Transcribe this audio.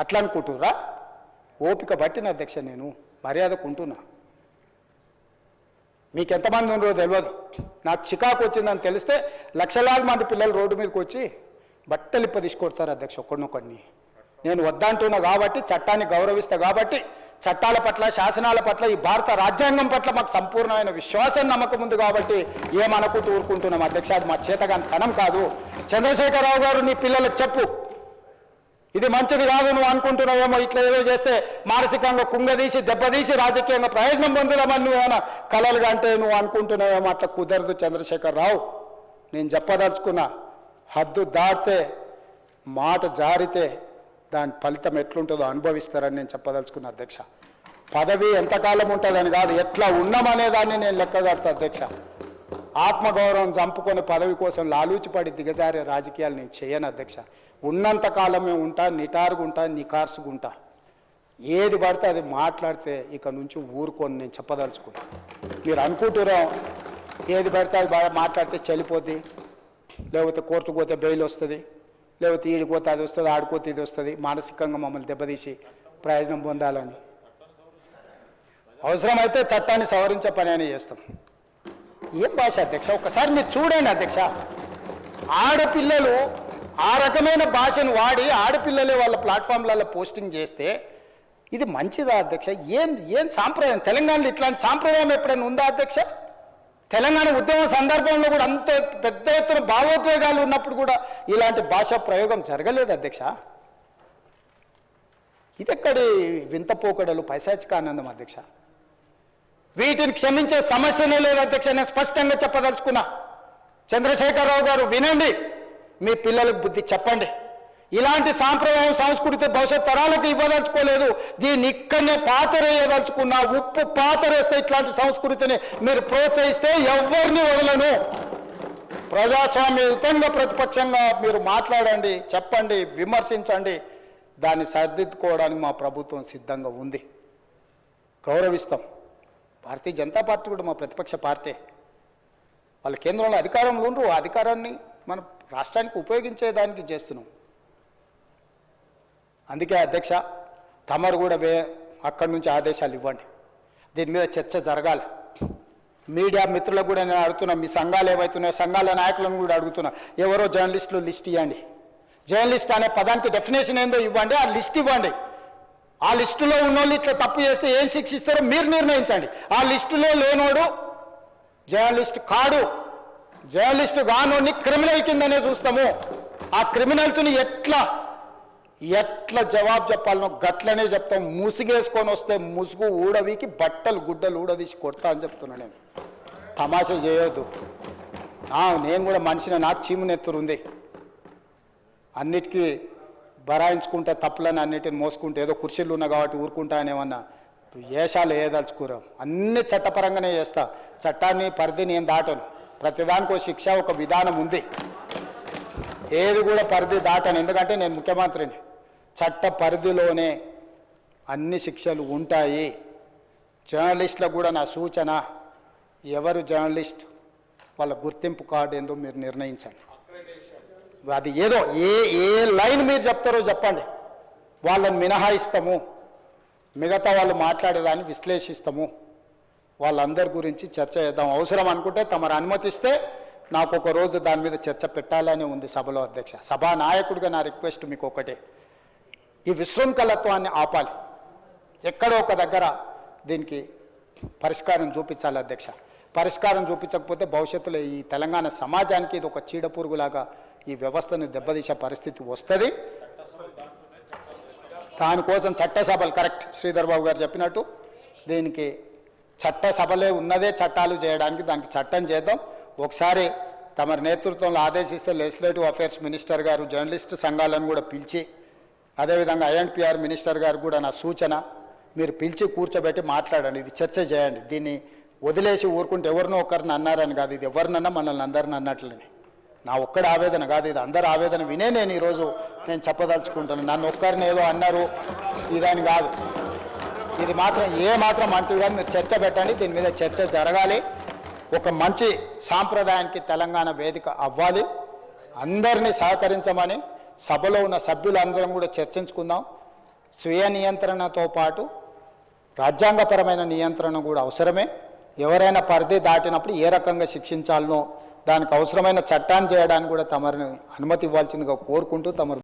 అట్లా అనుకుంటుర్రా? ఓపిక పట్టిన అధ్యక్ష, నేను మర్యాదకుంటున్నా. మీకు ఎంతమంది ఉన్నారో తెలియదు, నాకు చికాకు వచ్చిందని తెలిస్తే లక్షలాది మంది పిల్లలు రోడ్డు మీదకి వచ్చి బట్టలు తీసుకొడతారు అధ్యక్ష ఒక్కడినొక్కడిని. నేను వద్దంటున్నా కాబట్టి, చట్టాన్ని గౌరవిస్తా కాబట్టి, చట్టాల పట్ల శాసనాల పట్ల ఈ భారత రాజ్యాంగం పట్ల మాకు సంపూర్ణమైన విశ్వాసం నమ్మకం ఉంది కాబట్టి ఏమనుకుంటూ ఊరుకుంటున్నాం అధ్యక్ష. అది మా చేతగాని తనం కాదు. చంద్రశేఖరరావు గారు నీ పిల్లలకు చెప్పు, ఇది మంచిది కాదు, నువ్వు అనుకుంటున్నావేమో ఇట్లా ఏదో చేస్తే మానసికంగా కుంగదీసి దెబ్బతీసి రాజకీయంగా ప్రయోజనం పొందుదామని నువ్వేమైనా కలలుగా అంటే నువ్వు అనుకుంటున్నావేమో. అట్లా కుదరదు చంద్రశేఖరరావు. నేను చెప్పదలుచుకున్నా, హద్దు దాటితే మాట జారితే దాని ఫలితం ఎట్లుంటుందో అనుభవిస్తారని నేను చెప్పదలుచుకున్నా అధ్యక్ష. పదవి ఎంతకాలం ఉంటుందని కాదు, ఎట్లా ఉన్నామనేదాన్ని నేను లెక్కగడతా అధ్యక్ష. ఆత్మగౌరవం చంపుకొని పదవి కోసం లాలూచిపడి దిగజారే రాజకీయాలు నేను చేయను అధ్యక్ష. ఉన్నంతకాలమే ఉంటా, నిటారుగుంటా, నికార్సుగుంటా. ఏది పడితే అది మాట్లాడితే ఇక నుంచి ఊరుకొని నేను చెప్పదలుచుకున్నా. మీరు అనుకుంటున్నాం ఏది పడితే అది బాగా మాట్లాడితే చలిపోద్ది, లేకపోతే కోర్టుకు పోతే బెయిల్ వస్తుంది, లేకపోతే ఈడిపోతే అది వస్తుంది, ఆడిపోతే ఇది వస్తుంది, మానసికంగా మమ్మల్ని దెబ్బతీసి ప్రయోజనం పొందాలని. అవసరమైతే చట్టాన్ని సవరించే పని అని చేస్తాం. ఏం భాష అధ్యక్ష? ఒకసారి మీరు చూడండి అధ్యక్ష. ఆడపిల్లలు ఆ రకమైన భాషను వాడి ఆడపిల్లలే వాళ్ళ ప్లాట్ఫామ్లలో పోస్టింగ్ చేస్తే ఇది మంచిదా అధ్యక్ష? ఏం సాంప్రదాయం? తెలంగాణలో ఇట్లాంటి సాంప్రదాయం ఎప్పుడైనా ఉందా అధ్యక్ష? తెలంగాణ ఉద్యమం సందర్భంలో కూడా అంత పెద్ద ఎత్తున భావోద్వేగాలు ఉన్నప్పుడు కూడా ఇలాంటి భాషా ప్రయోగం జరగలేదు అధ్యక్ష. ఇదెక్కడి వింత పోకడలు, పైశాచిక ఆనందం అధ్యక్ష. వీటిని క్షమించే సమస్యనే లేదు అధ్యక్ష. నేను స్పష్టంగా చెప్పదలుచుకున్నా. చంద్రశేఖరరావు గారు వినండి, మీ పిల్లలకు బుద్ధి చెప్పండి. ఇలాంటి సాంప్రదాయం సంస్కృతి భవిష్యత్ తరాలకు ఇవ్వదలుచుకోలేదు. దీన్ని ఇక్కడనే పాతరేయదలుచుకున్నా. ఉప్పు పాతరేస్తే ఇట్లాంటి సంస్కృతిని మీరు ప్రోత్సహిస్తే ఎవరిని వదలను. ప్రజాస్వామ్యయుతంగా ప్రతిపక్షంగా మీరు మాట్లాడండి, చెప్పండి, విమర్శించండి. దాన్ని సరిదిద్దుకోవడానికి మా ప్రభుత్వం సిద్ధంగా ఉంది, గౌరవిస్తాం. భారతీయ జనతా పార్టీ కూడా మా ప్రతిపక్ష పార్టీ. వాళ్ళ కేంద్రంలో అధికారంలో ఉండరు, ఆ అధికారాన్ని మన రాష్ట్రానికి ఉపయోగించేదానికి చేస్తున్నాం. అందుకే అధ్యక్ష, తమరు కూడా అక్కడి నుంచి ఆదేశాలు ఇవ్వండి. దీని మీద చర్చ జరగాలి. మీడియా మిత్రులకు కూడా నేను అడుగుతున్నా, మీ సంఘాలు ఏవైతున్నాయో సంఘాల నాయకులను కూడా అడుగుతున్నా, ఎవరో జర్నలిస్టులు లిస్ట్ ఇవ్వండి. జర్నలిస్ట్ అనే పదానికి డెఫినేషన్ ఏందో ఇవ్వండి, ఆ లిస్ట్ ఇవ్వండి. ఆ లిస్టులో ఉన్నోళ్ళు ఇట్లా తప్పు చేస్తే ఏం శిక్షిస్తారో మీరు నిర్ణయించండి. ఆ లిస్టులో లేనోడు జర్నలిస్ట్ కాడు, జర్నలిస్ట్ కానోడిని క్రిమినల్ కిందనే చూస్తాము. ఆ క్రిమినల్స్ని ఎట్లా జవాబు చెప్పాలనో గట్లనే చెప్తాం. ముసుగేసుకొని వస్తే ముసుగు ఊడవికి బట్టలు గుడ్డలు ఊడదీసి కొడతా అని చెప్తున్నా. నేను తమాషా చేయొద్దు. నేను కూడా మనిషిని, నాకు చీమునెత్తురుంది. అన్నిటికీ బరాయించుకుంటే తప్పులని అన్నిటిని మోసుకుంటే ఏదో కుర్చీలు ఉన్నా కాబట్టి ఊరుకుంటా అనేమన్నా ఏషాలు ఏదలుచుకోరాం. అన్ని చట్టపరంగానే చేస్తా. చట్టాన్ని పరిధి నేను దాటను. ప్రతిదానికి ఒక శిక్ష, ఒక విధానం ఉంది. ఏది కూడా పరిధి దాటను, ఎందుకంటే నేను ముఖ్యమంత్రిని. చట్ట పరిధిలోనే అన్ని శిక్షలు ఉంటాయి. జర్నలిస్టులకు కూడా నా సూచన, ఎవరు జర్నలిస్ట్ వాళ్ళ గుర్తింపు కార్డు ఏందో మీరు నిర్ణయించండి. అది ఏదో ఏ లైన్ మీరు చెప్తారో చెప్పండి, వాళ్ళని మినహాయిస్తాము. మిగతా వాళ్ళు మాట్లాడేదాన్ని విశ్లేషిస్తాము. వాళ్ళందరి గురించి చర్చ చేద్దాం. అవసరం అనుకుంటే తమరు అనుమతిస్తే నాకు ఒక రోజు దాని మీద చర్చ పెట్టాలని ఉంది సభలో అధ్యక్ష. సభా నాయకుడిగా నా రిక్వెస్ట్ మీకు ఒకటే, ఈ విశృంఖలత్వాన్ని ఆపాలి. ఎక్కడో ఒక దగ్గర దీనికి పరిష్కారం చూపించాలి అధ్యక్ష. పరిష్కారం చూపించకపోతే భవిష్యత్తులో ఈ తెలంగాణ సమాజానికి ఇది ఒక చీడపురుగులాగా ఈ వ్యవస్థను దెబ్బతీసే పరిస్థితి వస్తుంది. దానికోసం చట్టసభలు, కరెక్ట్ శ్రీధర్ బాబు గారు చెప్పినట్టు, దీనికి చట్టసభలే ఉన్నదే చట్టాలు చేయడానికి. దానికి చట్టం చేద్దాం. ఒకసారి తమరి నేతృత్వంలో ఆదేశిస్తే లెజిస్లేటివ్ అఫేర్స్ మినిస్టర్ గారు జర్నలిస్ట్ సంఘాలను కూడా పిలిచి, అదేవిధంగా ఐఎన్పిఆర్ మినిస్టర్ గారు కూడా నా సూచన, మీరు పిలిచి కూర్చోబెట్టి మాట్లాడండి. ఇది చర్చ చేయండి. దీన్ని వదిలేసి ఊరుకుంటే ఎవరినో ఒకరిని అన్నారని కాదు, ఇది ఎవరినన్నా మనల్ని అందరిని అన్నట్లనే. నా ఒక్కడి ఆవేదన కాదు, ఇది అందరి ఆవేదన వినే నేను ఈరోజు నేను చెప్పదలుచుకుంటాను. నన్ను ఒక్కరిని ఏదో అన్నారు ఇదని కాదు. ఇది మాత్రం మాత్రం మంచిది కాదు. మీరు చర్చ పెట్టండి, దీని మీద చర్చ జరగాలి. ఒక మంచి సాంప్రదాయానికి తెలంగాణ వేదిక అవ్వాలి. అందరినీ సహకరించమని సభలో ఉన్న సభ్యులందరం కూడా చర్చించుకుందాం. స్వీయ నియంత్రణతో పాటు రాజ్యాంగపరమైన నియంత్రణ కూడా అవసరమే. ఎవరైనా పరిధి దాటినప్పుడు ఏ రకంగా శిక్షించాలనో దానికి అవసరమైన చట్టాన్ని చేయడానికి కూడా తమరిని అనుమతి ఇవ్వాల్సిందిగా కోరుకుంటూ తమరు